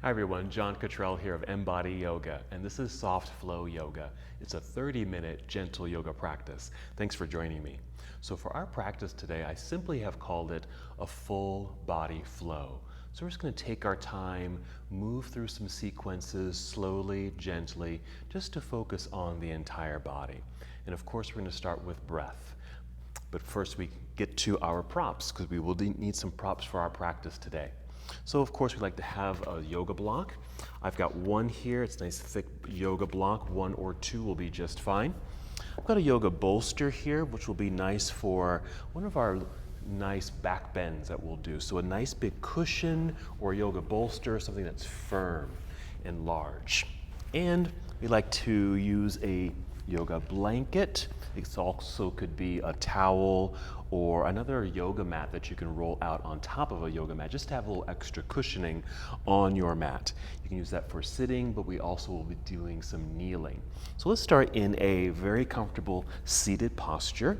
Hi everyone, John Cottrell here of MBODY Yoga, and this is Soft Flow Yoga. It's a 30-minute gentle yoga practice. Thanks for joining me. So for our practice today, I simply have called it a full body flow. So we're just going to take our time, move through some sequences slowly, gently, just to focus on the entire body. And of course, we're going to start with breath. But first we get to our props, because we will need some props for our practice today. So of course we like to have a yoga block. I've got one here, it's a nice thick yoga block, one or two will be just fine. I've got a yoga bolster here, which will be nice for one of our nice back bends that we'll do. So a nice big cushion or a yoga bolster, something that's firm and large. And we like to use a yoga blanket. It also could be a towel or another yoga mat that you can roll out on top of a yoga mat, just to have a little extra cushioning on your mat. You can use that for sitting, but we also will be doing some kneeling. So let's start in a very comfortable seated posture.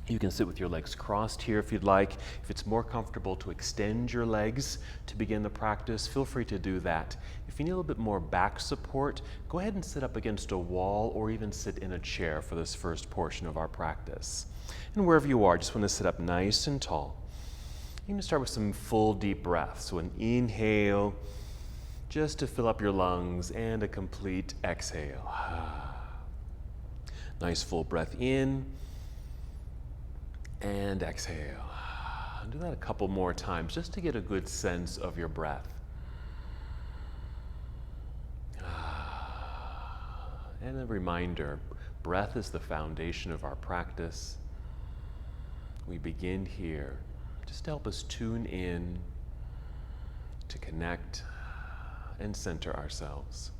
You can sit with your legs crossed here if you'd like. If it's more comfortable to extend your legs to begin the practice, feel free to do that. If you need a little bit more back support, go ahead and sit up against a wall or even sit in a chair for this first portion of our practice. And wherever you are, just want to sit up nice and tall. You can start with some full deep breaths. So an inhale, just to fill up your lungs, and a complete exhale. Nice full breath in. And exhale. Do that a couple more times just to get a good sense of your breath. And a reminder, breath is the foundation of our practice. We begin here just to help us tune in, to connect and center ourselves.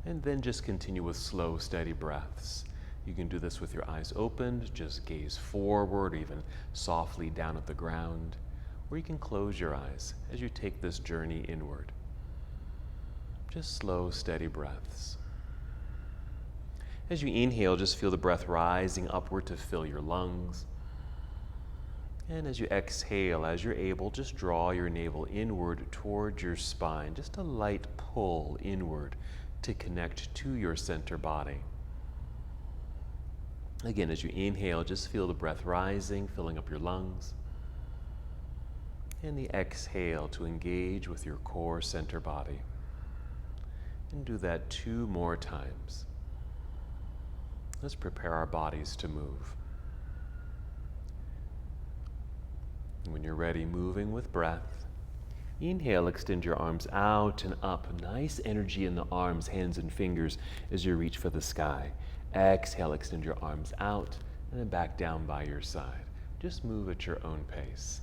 And then just continue with slow, steady breaths. You can do this with your eyes opened, just gaze forward, or even softly down at the ground, or you can close your eyes as you take this journey inward. Just slow, steady breaths. As you inhale, just feel the breath rising upward to fill your lungs. And as you exhale, as you're able, just draw your navel inward towards your spine, just a light pull inward to connect to your center body. Again, as you inhale, just feel the breath rising, filling up your lungs. And the exhale to engage with your core center body. And do that 2 more times. Let's prepare our bodies to move. And when you're ready, moving with breath. Inhale, extend your arms out and up. Nice energy in the arms, hands, and fingers as you reach for the sky. Exhale, extend your arms out and then back down by your side. Just move at your own pace.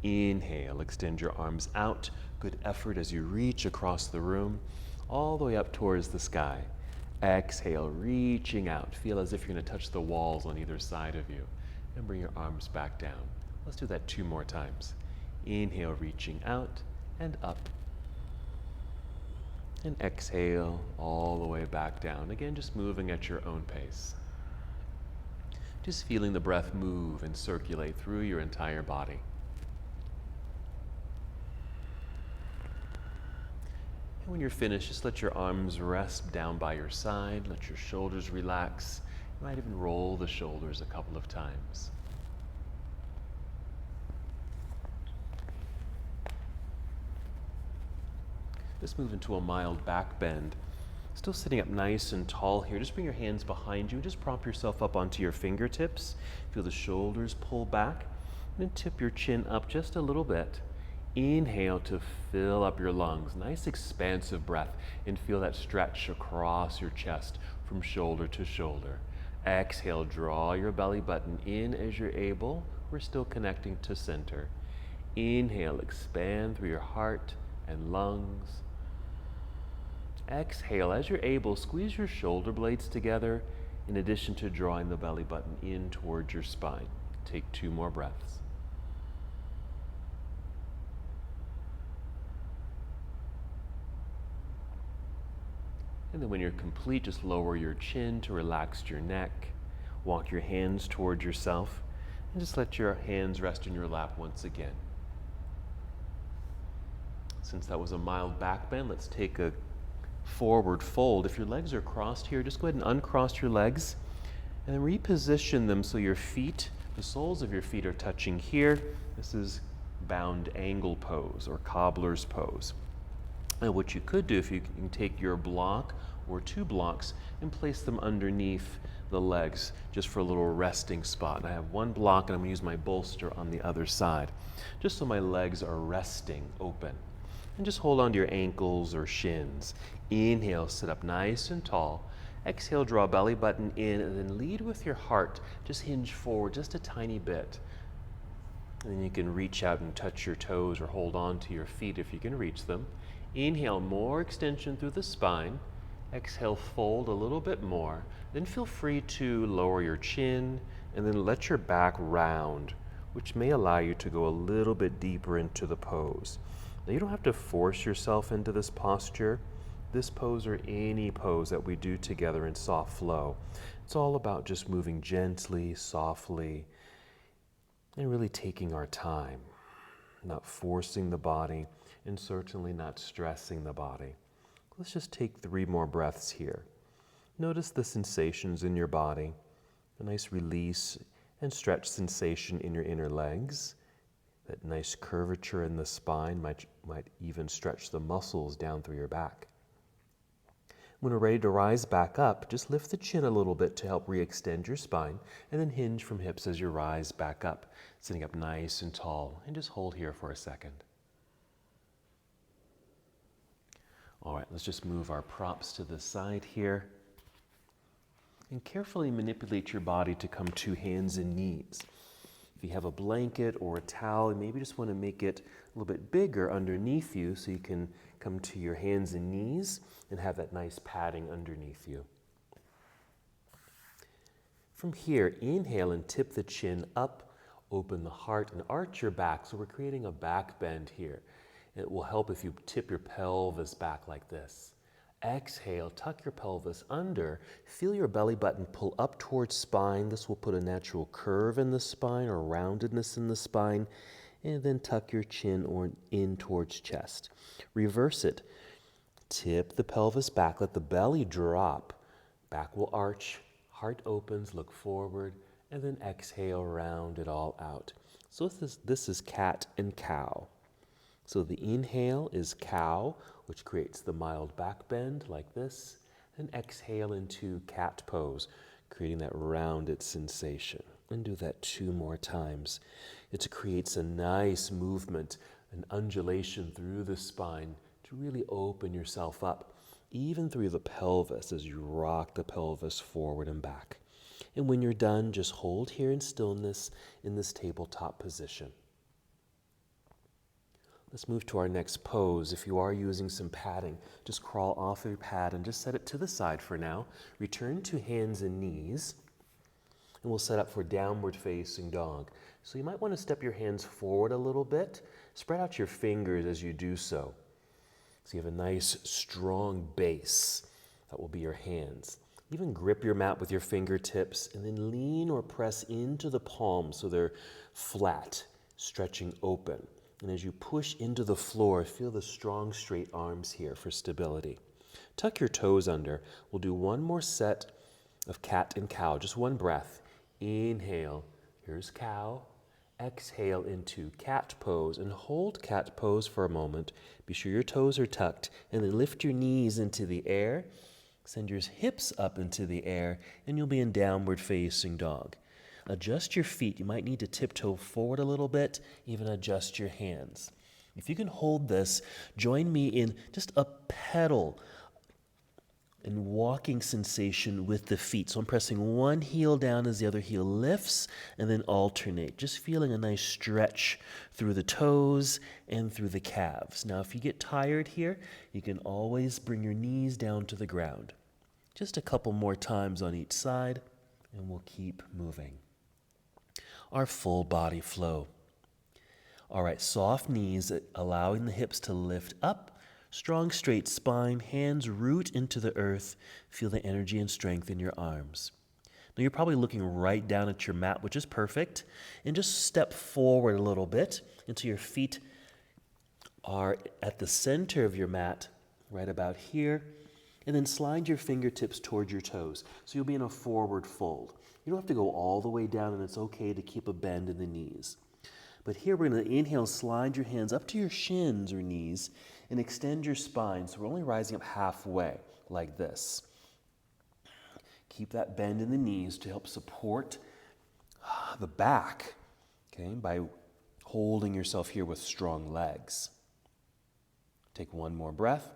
Inhale, extend your arms out. Good effort as you reach across the room, all the way up towards the sky. Exhale, reaching out. Feel as if you're going to touch the walls on either side of you. And bring your arms back down. Let's do that 2 more times. Inhale, reaching out and up. And exhale all the way back down. Again, just moving at your own pace. Just feeling the breath move and circulate through your entire body. And when you're finished, just let your arms rest down by your side. Let your shoulders relax. You might even roll the shoulders a couple of times. Just move into a mild back bend. Still sitting up nice and tall here. Just bring your hands behind you and just prop yourself up onto your fingertips. Feel the shoulders pull back. And then tip your chin up just a little bit. Inhale to fill up your lungs. Nice expansive breath. And feel that stretch across your chest from shoulder to shoulder. Exhale, draw your belly button in as you're able. We're still connecting to center. Inhale, expand through your heart and lungs. Exhale, as you're able, squeeze your shoulder blades together in addition to drawing the belly button in towards your spine. Take 2 more breaths. And then when you're complete, just lower your chin to relax your neck. Walk your hands towards yourself and just let your hands rest in your lap once again. Since that was a mild back bend, let's take a forward fold. If your legs are crossed here, just go ahead and uncross your legs and then reposition them so your feet, the soles of your feet are touching here. This is bound angle pose or cobbler's pose. And what you could do, if you can take your block or two blocks and place them underneath the legs just for a little resting spot. And I have one block and I'm going to use my bolster on the other side just so my legs are resting open. And just hold on to your ankles or shins. Inhale, sit up nice and tall. Exhale, draw belly button in and then lead with your heart. Just hinge forward just a tiny bit. And then you can reach out and touch your toes or hold on to your feet if you can reach them. Inhale, more extension through the spine. Exhale, fold a little bit more. Then feel free to lower your chin and then let your back round, which may allow you to go a little bit deeper into the pose. Now you don't have to force yourself into this posture. This pose or any pose that we do together in soft flow, it's all about just moving gently, softly, and really taking our time, not forcing the body, and certainly not stressing the body. Let's just take 3 more breaths here. Notice the sensations in your body, a nice release and stretch sensation in your inner legs. That nice curvature in the spine might even stretch the muscles down through your back. When we're ready to rise back up, just lift the chin a little bit to help re-extend your spine, and then hinge from hips as you rise back up, sitting up nice and tall, and just hold here for a second. All right, let's just move our props to the side here. And carefully manipulate your body to come to hands and knees. If you have a blanket or a towel, you maybe just want to make it a little bit bigger underneath you so you can come to your hands and knees and have that nice padding underneath you. From here, inhale and tip the chin up, open the heart and arch your back. So we're creating a back bend here. It will help if you tip your pelvis back like this. Exhale, tuck your pelvis under. Feel your belly button pull up towards spine. This will put a natural curve in the spine or roundedness in the spine. And then tuck your chin in towards chest. Reverse it. Tip the pelvis back. Let the belly drop. Back will arch. Heart opens. Look forward. And then exhale, round it all out. So this is cat and cow. So the inhale is cow, which creates the mild back bend like this. And exhale into cat pose, creating that rounded sensation. And do that 2 more times. It creates a nice movement, an undulation through the spine to really open yourself up, even through the pelvis as you rock the pelvis forward and back. And when you're done, just hold here in stillness in this tabletop position. Let's move to our next pose. If you are using some padding, just crawl off of your pad and just set it to the side for now. Return to hands and knees, and we'll set up for downward facing dog. So you might want to step your hands forward a little bit. Spread out your fingers as you do so. So you have a nice, strong base. That will be your hands. Even grip your mat with your fingertips, and then lean or press into the palms so they're flat, stretching open. And as you push into the floor, feel the strong, straight arms here for stability. Tuck your toes under. We'll do 1 more set of cat and cow, just 1 breath. Inhale, here's cow. Exhale into cat pose, and hold cat pose for a moment. Be sure your toes are tucked, and then lift your knees into the air. Send your hips up into the air, and you'll be in downward facing dog. Adjust your feet. You might need to tiptoe forward a little bit, even adjust your hands. If you can hold this, join me in just a pedal and walking sensation with the feet. So I'm pressing one heel down as the other heel lifts, and then alternate. Just feeling a nice stretch through the toes and through the calves. Now, if you get tired here, you can always bring your knees down to the ground. Just a couple more times on each side, and we'll keep moving. Our full body flow. All right, soft knees, allowing the hips to lift up. Strong, straight spine, hands root into the earth. Feel the energy and strength in your arms. Now you're probably looking right down at your mat, which is perfect. And just step forward a little bit until your feet are at the center of your mat, right about here. And then slide your fingertips towards your toes. So you'll be in a forward fold. You don't have to go all the way down, and it's okay to keep a bend in the knees. But here we're going to inhale, slide your hands up to your shins or knees, and extend your spine. So we're only rising up halfway, like this. Keep that bend in the knees to help support the back, okay, by holding yourself here with strong legs. Take one more breath.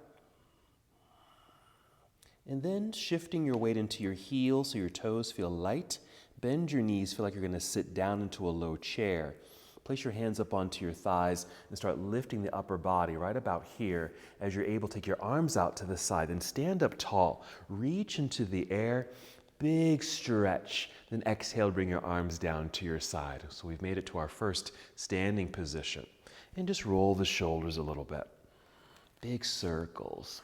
And then shifting your weight into your heels so your toes feel light. Bend your knees, feel like you're going to sit down into a low chair. Place your hands up onto your thighs and start lifting the upper body right about here. As you're able, take your arms out to the side and stand up tall. Reach into the air, big stretch. Then exhale, bring your arms down to your side. So we've made it to our first standing position. And just roll the shoulders a little bit. Big circles.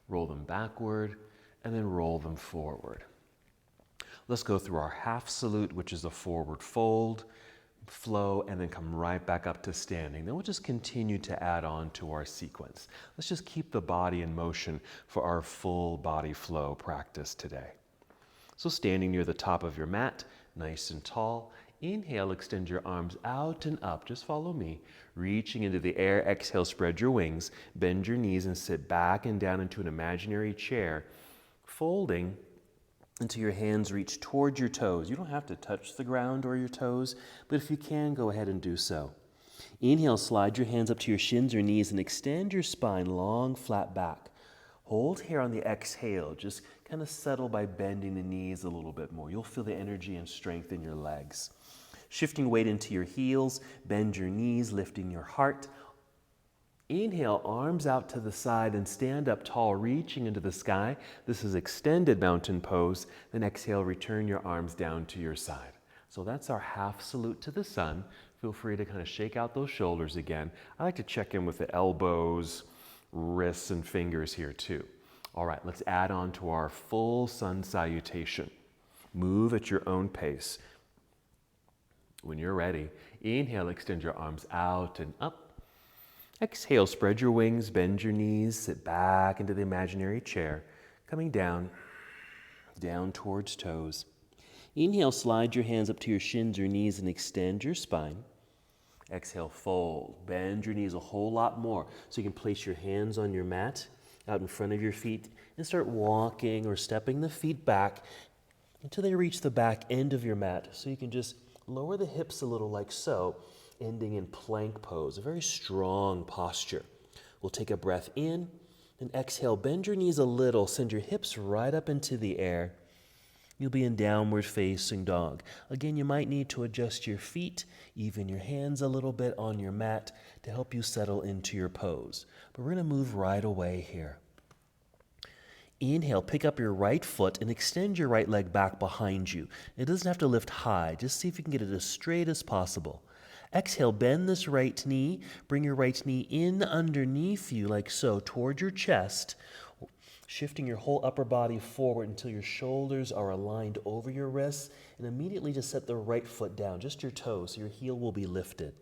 Roll them backward, and then roll them forward. Let's go through our half salute, which is a forward fold, flow, and then come right back up to standing. Then we'll just continue to add on to our sequence. Let's just keep the body in motion for our full body flow practice today. So standing near the top of your mat, nice and tall. Inhale, extend your arms out and up. Just follow me. Reaching into the air, exhale, spread your wings. Bend your knees and sit back and down into an imaginary chair. Folding until your hands reach towards your toes. You don't have to touch the ground or your toes, but if you can, go ahead and do so. Inhale, slide your hands up to your shins or knees and extend your spine long, flat back. Hold here on the exhale. Just kind of settle by bending the knees a little bit more. You'll feel the energy and strength in your legs. Shifting weight into your heels, bend your knees, lifting your heart. Inhale, arms out to the side and stand up tall, reaching into the sky. This is extended mountain pose. Then exhale, return your arms down to your side. So that's our half salute to the sun. Feel free to kind of shake out those shoulders again. I like to check in with the elbows, wrists, and fingers here too. All right, let's add on to our full sun salutation. Move at your own pace. When you're ready, inhale, extend your arms out and up. Exhale, spread your wings, bend your knees, sit back into the imaginary chair, coming down, down towards toes. Inhale, slide your hands up to your shins or knees and extend your spine. Exhale, fold, bend your knees a whole lot more so you can place your hands on your mat out in front of your feet and start walking or stepping the feet back until they reach the back end of your mat. So you can just lower the hips a little like so, ending in plank pose, a very strong posture. We'll take a breath in and exhale, bend your knees a little, send your hips right up into the air. You'll be in downward facing dog. Again, you might need to adjust your feet, even your hands a little bit on your mat to help you settle into your pose. But we're going to move right away here. Inhale, pick up your right foot and extend your right leg back behind you. It doesn't have to lift high. Just see if you can get it as straight as possible. Exhale, bend this right knee. Bring your right knee in underneath you like so, toward your chest, shifting your whole upper body forward until your shoulders are aligned over your wrists, and immediately just set the right foot down, just your toes, so your heel will be lifted.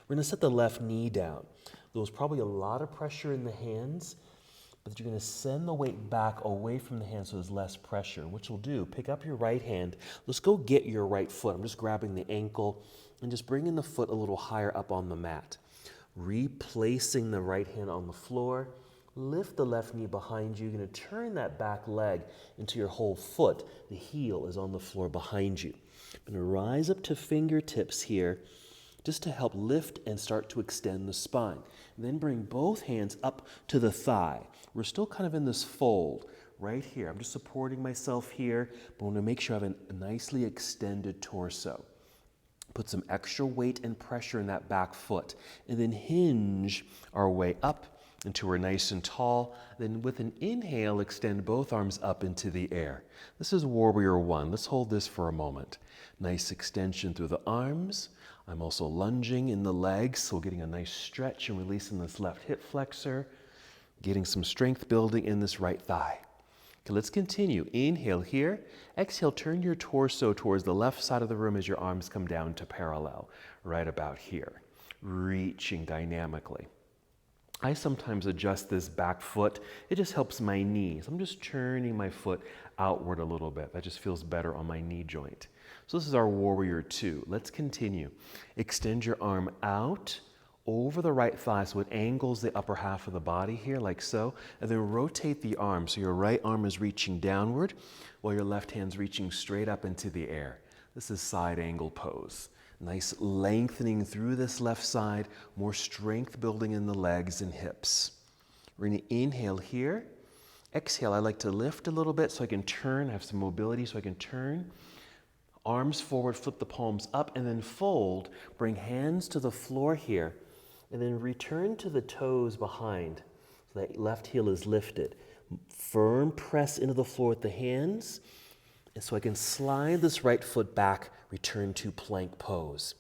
We're going to set the left knee down. There was probably a lot of pressure in the hands, but you're going to send the weight back away from the hands so there's less pressure. What you'll do, pick up your right hand. Let's go get your right foot. I'm just grabbing the ankle and just bringing the foot a little higher up on the mat. Replacing the right hand on the floor. Lift the left knee behind you. You're going to turn that back leg into your whole foot. The heel is on the floor behind you. I'm going to rise up to fingertips here just to help lift and start to extend the spine. And then bring both hands up to the thigh. We're still kind of in this fold right here. I'm just supporting myself here, but I want to make sure I have a nicely extended torso. Put some extra weight and pressure in that back foot, and then hinge our way up until we're nice and tall. Then with an inhale, extend both arms up into the air. This is Warrior One. Let's hold this for a moment. Nice extension through the arms. I'm also lunging in the legs, so getting a nice stretch and releasing this left hip flexor. Getting some strength building in this right thigh. Okay, let's continue. Inhale here. Exhale, turn your torso towards the left side of the room as your arms come down to parallel, right about here. reaching dynamically. I sometimes adjust this back foot. It just helps my knees. I'm just turning my foot outward a little bit. That just feels better on my knee joint. So this is our warrior two. Let's continue. Extend your arm out over the right thigh so it angles the upper half of the body here like so, and then rotate the arm so your right arm is reaching downward while your left hand's reaching straight up into the air. This is side angle pose. Nice lengthening through this left side, more strength building in the legs and hips. We're going to inhale here. Exhale, I like to lift a little bit so I can turn. I have some mobility so I can turn. Arms forward, flip the palms up, and then fold. Bring hands to the floor here, and then return to the toes behind. So that left heel is lifted. Firm press into the floor with the hands. And so I can slide this right foot back, return to plank pose.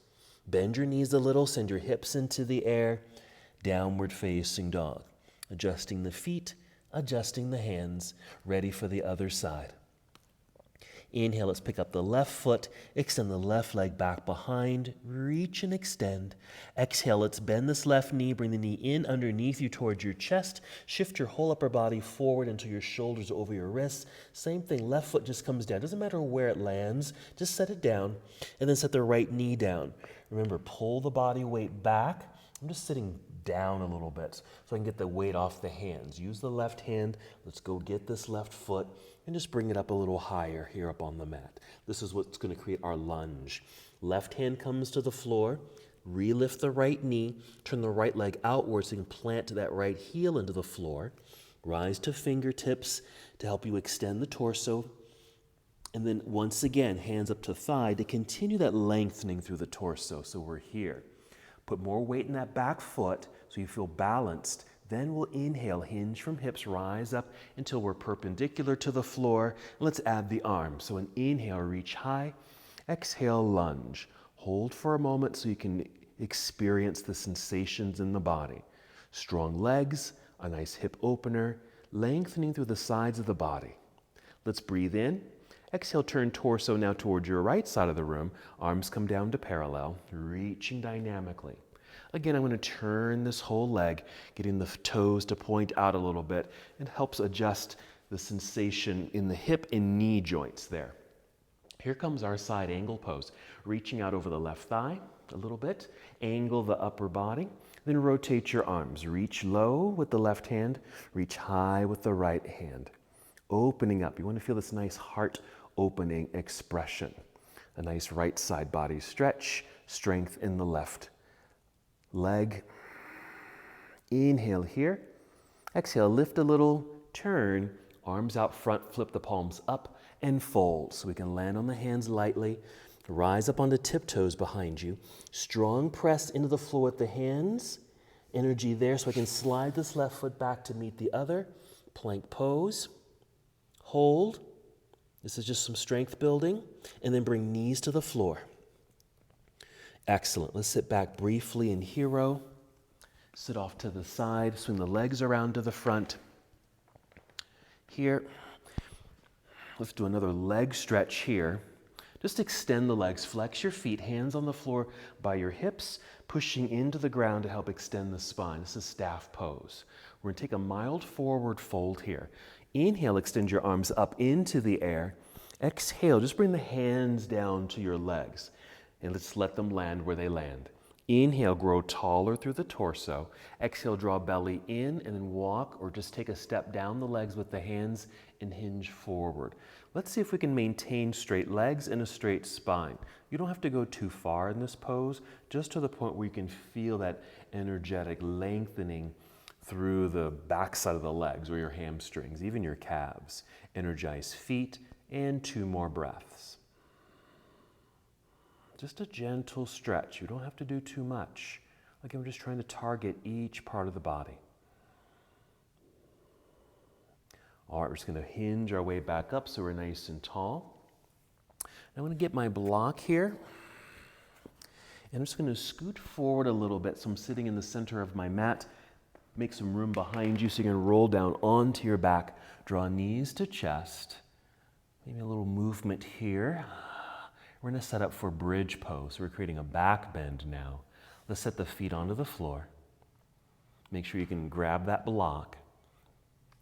Bend your knees a little, send your hips into the air, downward facing dog. Adjusting the feet, adjusting the hands, ready for the other side. Inhale, let's pick up the left foot, extend the left leg back behind, reach and extend. Exhale, let's bend this left knee, bring the knee in underneath you towards your chest. Shift your whole upper body forward until your shoulders are over your wrists. Same thing, left foot just comes down. Doesn't matter where it lands, just set it down, and then set the right knee down. Remember, pull the body weight back. I'm just sitting down a little bit so I can get the weight off the hands. Use the left hand. Let's go get this left foot and just bring it up a little higher here up on the mat. This is what's going to create our lunge. Left hand comes to the floor. Relift the right knee. Turn the right leg outward so you can plant that right heel into the floor. Rise to fingertips to help you extend the torso. And then once again, hands up to thigh to continue that lengthening through the torso. So we're here. Put more weight in that back foot so you feel balanced. Then we'll inhale, hinge from hips, rise up until we're perpendicular to the floor. And let's add the arms. So an inhale, reach high. Exhale, lunge. Hold for a moment so you can experience the sensations in the body. Strong legs, a nice hip opener, lengthening through the sides of the body. Let's breathe in. Exhale, turn torso now towards your right side of the room. Arms come down to parallel, reaching dynamically. Again, I'm going to turn this whole leg, getting the toes to point out a little bit. It helps adjust the sensation in the hip and knee joints there. Here comes our side angle pose. Reaching out over the left thigh a little bit. Angle the upper body. Then rotate your arms. Reach low with the left hand. Reach high with the right hand. Opening up. You want to feel this nice heart opening expression. A nice right side body stretch. Strength in the left leg. Inhale here. Exhale, lift a little, turn, arms out front, flip the palms up and fold. So we can land on the hands lightly, rise up onto tiptoes behind you. Strong press into the floor with the hands. Energy there so I can slide this left foot back to meet the other. Plank pose. Hold. This is just some strength building. And then bring knees to the floor. Excellent. Let's sit back briefly in hero. Sit off to the side. Swing the legs around to the front. Here. Let's do another leg stretch here. Just extend the legs. Flex your feet. Hands on the floor by your hips. Pushing into the ground to help extend the spine. This is staff pose. We're going to take a mild forward fold here. Inhale, extend your arms up into the air. Exhale, just bring the hands down to your legs. And let's let them land where they land. Inhale, grow taller through the torso. Exhale, draw belly in and then walk or just take a step down the legs with the hands and hinge forward. Let's see if we can maintain straight legs and a straight spine. You don't have to go too far in this pose, just to the point where you can feel that energetic lengthening through the backside of the legs or your hamstrings, even your calves. Energize feet and 2 more breaths. Just a gentle stretch. You don't have to do too much. Again, we're just trying to target each part of the body. All right, we're just going to hinge our way back up so we're nice and tall. I'm going to get my block here. And I'm just going to scoot forward a little bit so I'm sitting in the center of my mat. Make some room behind you so you can roll down onto your back. Draw knees to chest. Maybe a little movement here. We're going to set up for bridge pose. So we're creating a back bend now. Let's set the feet onto the floor. Make sure you can grab that block.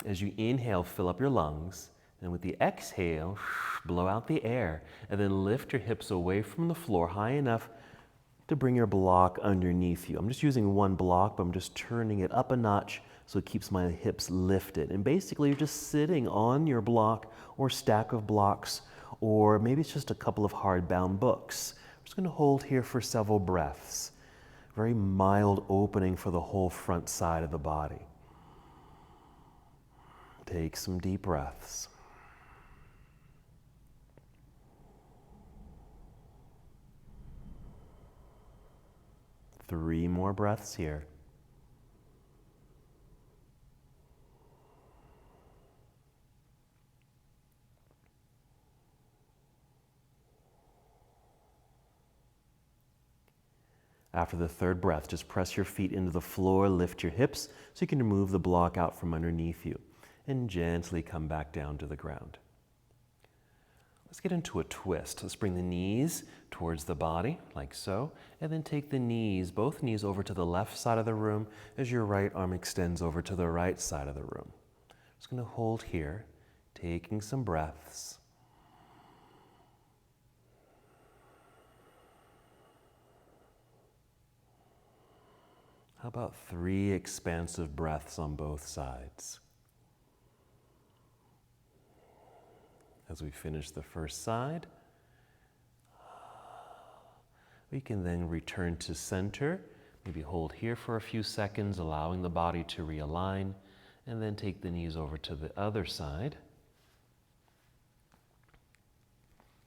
As you inhale, fill up your lungs. And with the exhale, blow out the air. And then lift your hips away from the floor high enough to bring your block underneath you. I'm just using one block, but I'm just turning it up a notch so it keeps my hips lifted. And basically, you're just sitting on your block or stack of blocks, or maybe it's just a couple of hardbound books. I'm just going to hold here for several breaths. Very mild opening for the whole front side of the body. Take some deep breaths. Three more breaths here. After the third breath, just press your feet into the floor, lift your hips so you can remove the block out from underneath you, and gently come back down to the ground. Let's get into a twist. Let's bring the knees towards the body, like so, and then take the knees, both knees, over to the left side of the room as your right arm extends over to the right side of the room. Just going to hold here, taking some breaths. How about 3 expansive breaths on both sides? As we finish the first side, we can then return to center, maybe hold here for a few seconds, allowing the body to realign, and then take the knees over to the other side.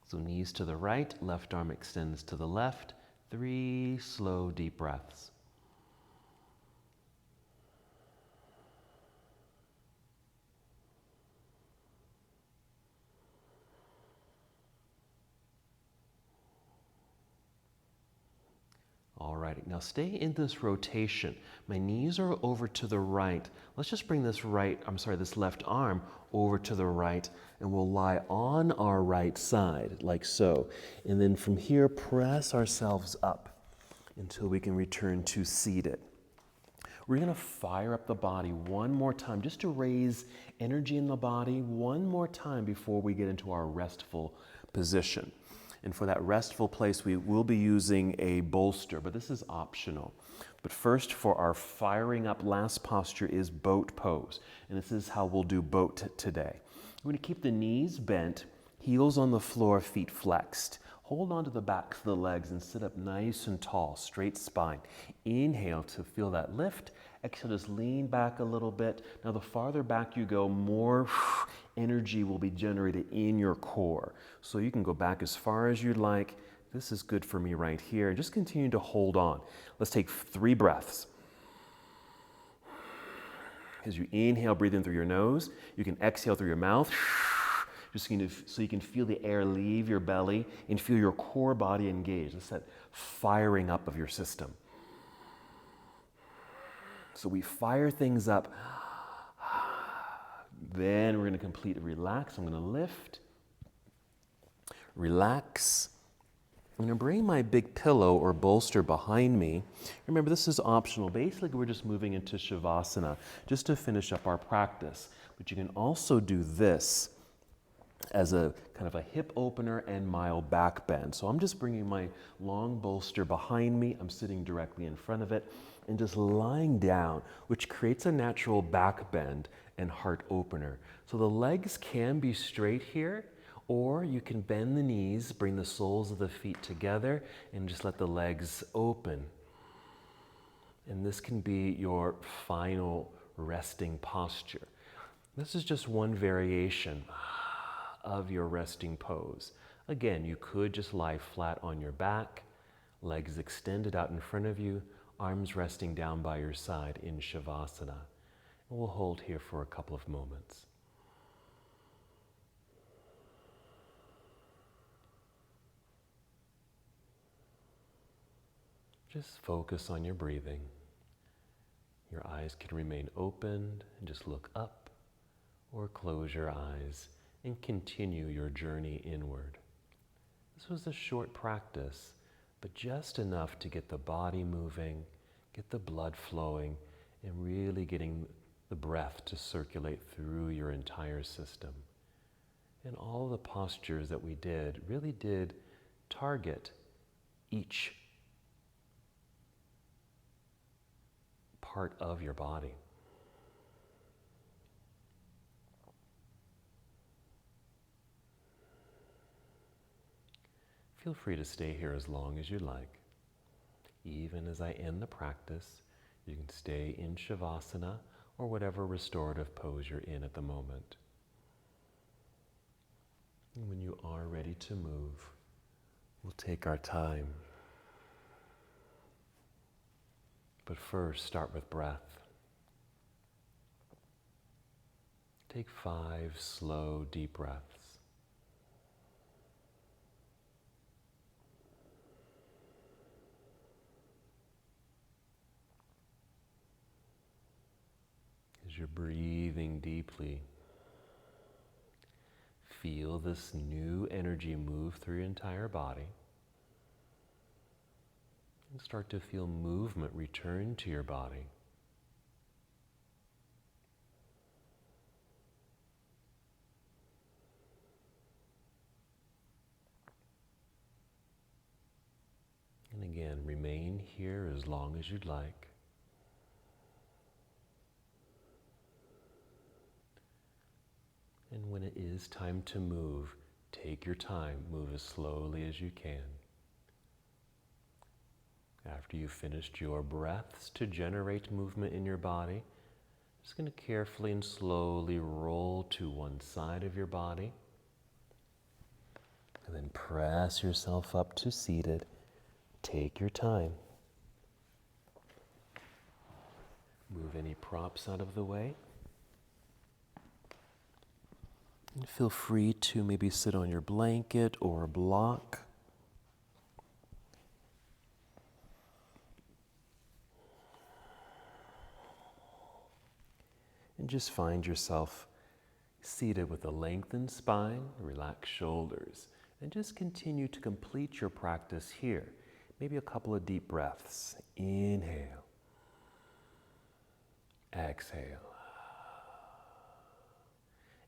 So knees to the right, left arm extends to the left. 3 slow, deep breaths. All right, now stay in this rotation. My knees are over to the right. Let's just bring this left arm over to the right, and we'll lie on our right side, like so. And then from here, press ourselves up until we can return to seated. We're gonna fire up the body one more time, just to raise energy in the body one more time before we get into our restful position. And for that restful place, we will be using a bolster, but this is optional. But first, for our firing up last posture is boat pose. And this is how we'll do boat today. We're going to keep the knees bent, heels on the floor, feet flexed. Hold on to the backs of the legs and sit up nice and tall, straight spine. Inhale to feel that lift. Exhale, just lean back a little bit. Now, the farther back you go, more energy will be generated in your core. So you can go back as far as you'd like. This is good for me right here. Just continue to hold on. Let's take 3 breaths. As you inhale, breathe in through your nose. You can exhale through your mouth. Just so you can feel the air leave your belly and feel your core body engage. That's that firing up of your system. So we fire things up. Then we're going to completely relax. I'm going to lift, relax. I'm going to bring my big pillow or bolster behind me. Remember, this is optional. Basically, we're just moving into Shavasana just to finish up our practice. But you can also do this as a kind of a hip opener and mild back bend. So I'm just bringing my long bolster behind me. I'm sitting directly in front of it and just lying down, which creates a natural back bend and heart opener. So the legs can be straight here, or you can bend the knees, bring the soles of the feet together, and just let the legs open. And this can be your final resting posture. This is just one variation of your resting pose. Again, you could just lie flat on your back, legs extended out in front of you, arms resting down by your side in Shavasana. And we'll hold here for a couple of moments. Just focus on your breathing. Your eyes can remain opened and just look up, or close your eyes and continue your journey inward. This was a short practice, but just enough to get the body moving, get the blood flowing, and really getting the breath to circulate through your entire system. And all the postures that we did really did target each part of your body. Feel free to stay here as long as you like. Even as I end the practice, you can stay in Shavasana or whatever restorative pose you're in at the moment. And when you are ready to move, we'll take our time. But first, start with breath. Take 5 slow, deep breaths. As you're breathing deeply, feel this new energy move through your entire body. And start to feel movement return to your body. And again, remain here as long as you'd like. And when it is time to move, take your time, move as slowly as you can. After you've finished your breaths to generate movement in your body, just going to carefully and slowly roll to one side of your body. And then press yourself up to seated. Take your time. Move any props out of the way. And feel free to maybe sit on your blanket or a block. And just find yourself seated with a lengthened spine, relaxed shoulders, and just continue to complete your practice here. Maybe a couple of deep breaths. Inhale. Exhale.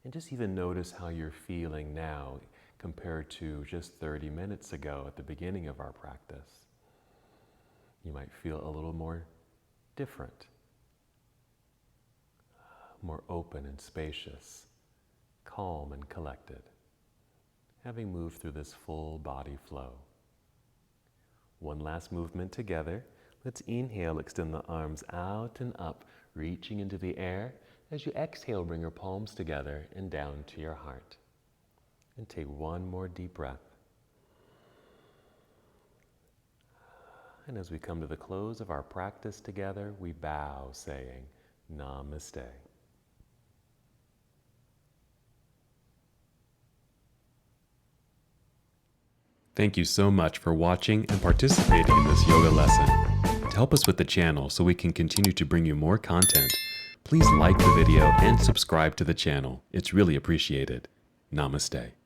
And just even notice how you're feeling now compared to just 30 minutes ago at the beginning of our practice. You might feel a little more different, more open and spacious, calm and collected, having moved through this full body flow. One last movement together. Let's inhale, extend the arms out and up, reaching into the air. As you exhale, bring your palms together and down to your heart. And take one more deep breath. And as we come to the close of our practice together, we bow, saying, Namaste. Thank you so much for watching and participating in this yoga lesson. To help us with the channel so we can continue to bring you more content, please like the video and subscribe to the channel. It's really appreciated. Namaste.